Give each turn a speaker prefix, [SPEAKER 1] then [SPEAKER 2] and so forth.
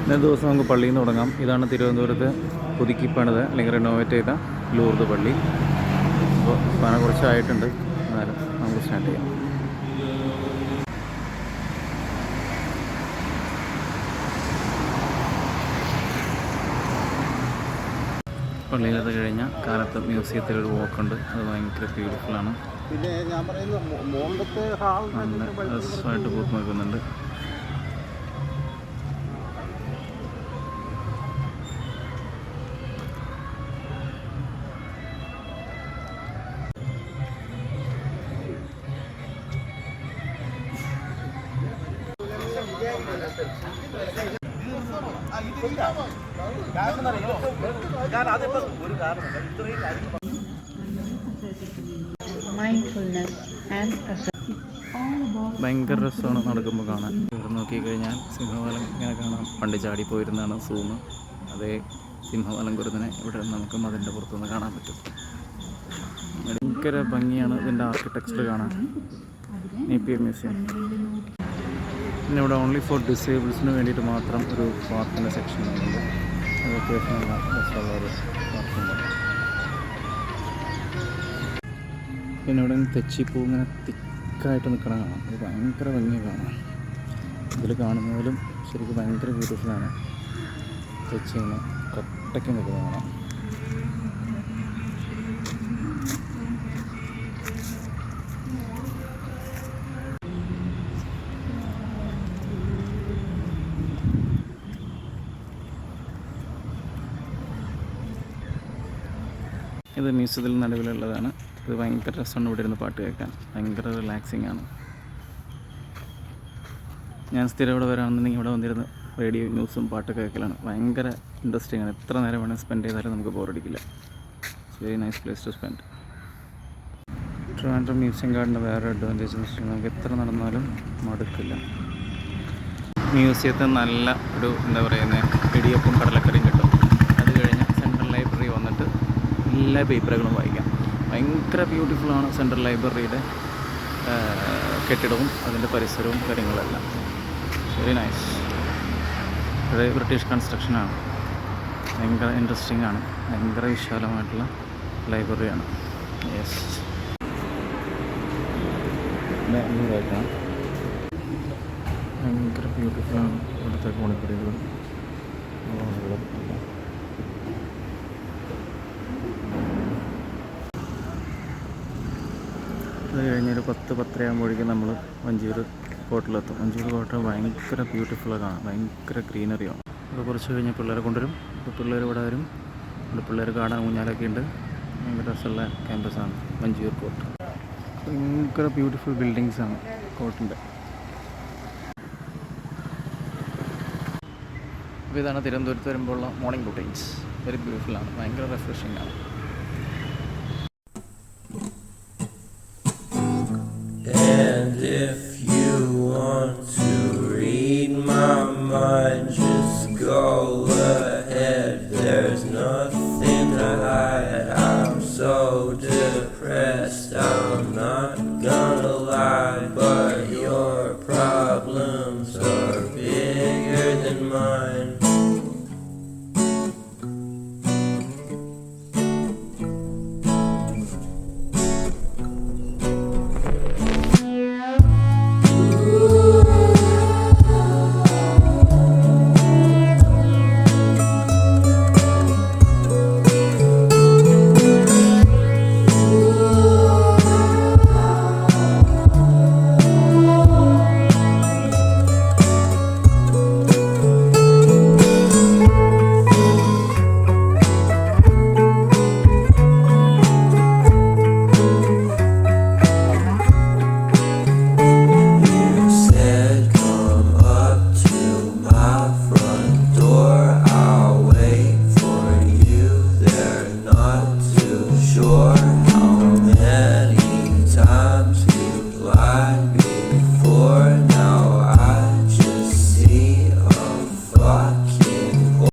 [SPEAKER 1] ഇന്നത്തെ ദിവസം നമുക്ക് പള്ളിയിൽ നിന്ന് തുടങ്ങാം. ഇതാണ് തിരുവനന്തപുരത്ത് പുതുക്കി പണിത് അല്ലെങ്കിൽ റിനോവേറ്റ് ചെയ്ത ലൂർദ് പള്ളി. അപ്പോൾ പണ കുറച്ചായിട്ടുണ്ട്, എന്നാലും നമുക്ക് സ്റ്റാർട്ട് ചെയ്യാം. പള്ളിയിലത് കഴിഞ്ഞ കാലത്ത് മ്യൂസിയത്തിലൊരു വാക്കുണ്ട്, അത് ഭയങ്കര ബ്യൂട്ടിഫുള്ളാണ്.
[SPEAKER 2] പിന്നെ ഞാൻ പറയുന്നത്
[SPEAKER 1] നല്ല രസമായിട്ട് പൂത്ത് നിൽക്കുന്നുണ്ട്. ഭയങ്കര രസമാണ് നടക്കുമ്പോൾ കാണാൻ. ഇവിടെ നോക്കിക്കഴിഞ്ഞാൽ സിംഹവാലം ഇങ്ങനെ കാണാം. പണ്ട് ചാടിപ്പോയിരുന്നതാണ് സൂമ്. അതേ സിംഹവാലം കുരുന്നിനെ ഇവിടെ നമുക്ക് അതിൻ്റെ പുറത്തുനിന്ന് കാണാൻ പറ്റും. ഭയങ്കര ഭംഗിയാണ് ഇതിൻ്റെ ആർക്കിടെക്ചർ കാണാൻ. Napier museum. പിന്നെ ഇവിടെ ഓൺലി ഫോർ ഡിസേബിൾസിന് വേണ്ടിയിട്ട് മാത്രം ഒരു പാർക്കിൻ്റെ സെക്ഷൻ ഉണ്ട്. അത് അത്യാവശ്യം നല്ല രസമുള്ള ഒരു പാർക്കുണ്ട്. പിന്നെ ഇവിടെ തെച്ചിപ്പൂ ഇങ്ങനെ തിക്കായിട്ട് നിൽക്കണം കാണാം. ഇത് ഭയങ്കര ഭംഗി കാണാം. ഇതിൽ കാണുന്നതിലും ശരിക്കും ഭയങ്കര ബ്യൂട്ടിഫുള്ളാണ്. തെച്ചി ഇങ്ങനെ കൊട്ടയ്ക്ക് നിൽക്കുന്നത് കാണാം. ഇത് മ്യൂസിയത്തിൽ നടുവിലുള്ളതാണ്. ഇത് ഭയങ്കര രസമാണ് ഇവിടെ ഇരുന്ന് പാട്ട് കേൾക്കാൻ. ഭയങ്കര റിലാക്സിങ് ആണ്. ഞാൻ സ്ഥിരം ഇവിടെ വരാണെന്നുണ്ടെങ്കിൽ ഇവിടെ വന്നിരുന്ന് റേഡിയോ ന്യൂസും പാട്ടൊക്കെ കേൾക്കലാണ്. ഭയങ്കര ഇൻട്രസ്റ്റിംഗ് ആണ്. എത്ര നേരം വേണമെങ്കിൽ സ്പെൻഡ് ചെയ്താലും നമുക്ക് ബോറടിക്കില്ല. It's very nice place to spend. Trivandrum museum ഗാർഡിൻ്റെ വേറെ അഡ്വാൻറ്റേജ് എന്ന് വെച്ചാൽ നമുക്ക് എത്ര നടന്നാലും മടുക്കില്ല. മ്യൂസിയത്തിൽ നല്ല ഒരു എന്താ പറയുന്നത് ഇടിയപ്പും കടലക്കറിയും കിട്ടും. അത് കഴിഞ്ഞ് സെൻട്രൽ ലൈബ്രറി വന്നിട്ട് എല്ലാ പേപ്പറുകളും വായിക്കാം. ഭയങ്കര ബ്യൂട്ടിഫുള്ളാണ് സെൻട്രൽ ലൈബ്രറിയുടെ കെട്ടിടവും അതിൻ്റെ പരിസരവും കാര്യങ്ങളെല്ലാം. Very nice. ഇത് ബ്രിട്ടീഷ് കൺസ്ട്രക്ഷനാണ്. ഭയങ്കര ഇൻട്രസ്റ്റിംഗ് ആണ്. ഭയങ്കര വിശാലമായിട്ടുള്ള ലൈബ്രറിയാണ്. യെസ്, വായിക്കണം. ഭയങ്കര ബ്യൂട്ടിഫുള്ളാണ് ഇവിടുത്തെ കോണിപ്പടികളും എല്ലാം. അത് കഴിഞ്ഞൊരു 10-10:30 ആകുമ്പോഴേക്കും നമ്മൾ വഞ്ചിയൂർ കോട്ടിലെത്തും. വഞ്ചിയൂർ കോട്ട ഭയങ്കര ബ്യൂട്ടിഫുള്ളാണ്. ഭയങ്കര ഗ്രീനറിയാണ്. അപ്പോൾ കുറച്ച് കഴിഞ്ഞ് പിള്ളേരെ കൊണ്ടുവരും. അപ്പോൾ പിള്ളേർ ഇവിടെ വരും. ഇവിടെ പിള്ളേർ കാണാൻ ഊഞ്ഞാലൊക്കെ ഉണ്ട്. ഭയങ്കര രസമുള്ള ക്യാമ്പസാണ് വഞ്ചിയൂർ കോട്ട്. ഭയങ്കര ബ്യൂട്ടിഫുൾ ബിൽഡിങ്സാണ് കോട്ടിൻ്റെ. അപ്പോൾ ഇതാണ് തിരുവനന്തപുരത്ത് വരുമ്പോഴുള്ള മോർണിംഗ് റൂട്ടീൻസ്. വെരി ബ്യൂട്ടിഫുള്ളാണ്. ഭയങ്കര റിഫ്രഷിംഗ് ആണ്.
[SPEAKER 3] And if you want to read my mind, just go ahead. There's nothing to hide. I'm so depressed, I'm not gonna lie. But your problems are bigger than mine.